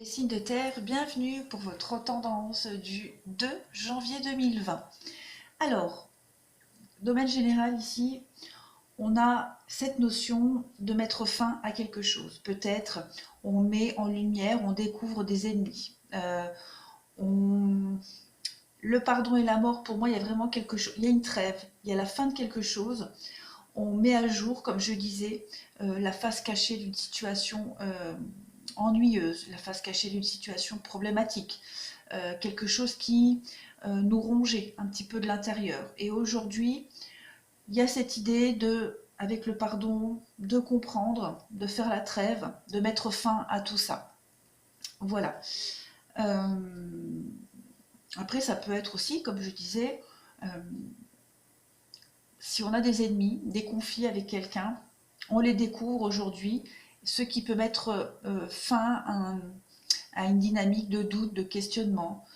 Les signes de terre, bienvenue pour votre tendance du 2 janvier 2020. Alors, domaine général ici, on a cette notion de mettre fin à quelque chose. Peut-être on met en lumière, on découvre des ennemis. Le pardon et la mort, pour moi, il y a vraiment quelque chose, il y a une trêve, il y a la fin de quelque chose. On met à jour, comme je disais, la face cachée d'une situation ennuyeuse, la face cachée d'une situation problématique, quelque chose qui nous rongeait un petit peu de l'intérieur. Et aujourd'hui, il y a cette idée de, avec le pardon, de comprendre, de faire la trêve, de mettre fin à tout ça. Voilà. Euh, Après, ça peut être aussi, comme je disais, si on a des ennemis, des conflits avec quelqu'un, on les découvre aujourd'hui, ce qui peut mettre fin à une dynamique de doute, de questionnement.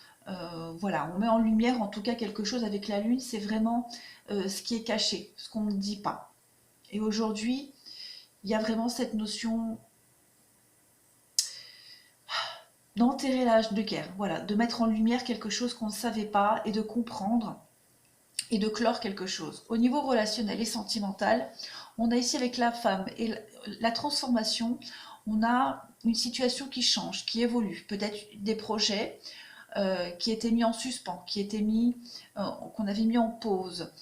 Voilà, on met en lumière en tout cas quelque chose avec la Lune, c'est vraiment ce qui est caché, ce qu'on ne dit pas. Et aujourd'hui, il y a vraiment cette notion d'enterrer l'âge de guerre, voilà, de mettre en lumière quelque chose qu'on ne savait pas et de comprendre et de clore quelque chose. Au niveau relationnel et sentimental, on a ici avec la femme et la transformation, on a une situation qui change, qui évolue, peut-être des projets qui étaient mis en suspens, qu'on avait mis en pause.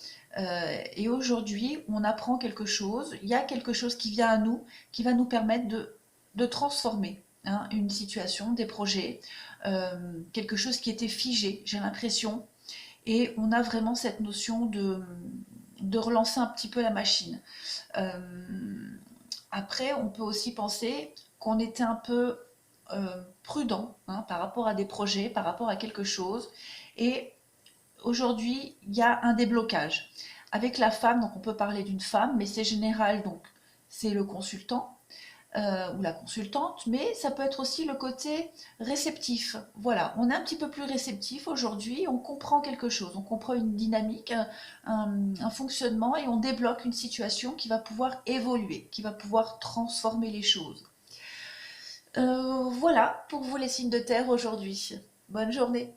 Et aujourd'hui, on apprend quelque chose, il y a quelque chose qui vient à nous, qui va nous permettre de transformer une situation, des projets, quelque chose qui était figé, j'ai l'impression, et on a vraiment cette notion de relancer un petit peu la machine. Euh, Après, on peut aussi penser qu'on était un peu prudent par rapport à des projets, par rapport à quelque chose. Et aujourd'hui, il y a un déblocage. Avec la femme, donc on peut parler d'une femme, mais c'est général, donc c'est le consultant ou la consultante, mais ça peut être aussi le côté réceptif. Voilà, on est un petit peu plus réceptif aujourd'hui, on comprend quelque chose, on comprend une dynamique, un fonctionnement et on débloque une situation qui va pouvoir évoluer, qui va pouvoir transformer les choses. Voilà pour vous les signes de terre aujourd'hui. Bonne journée.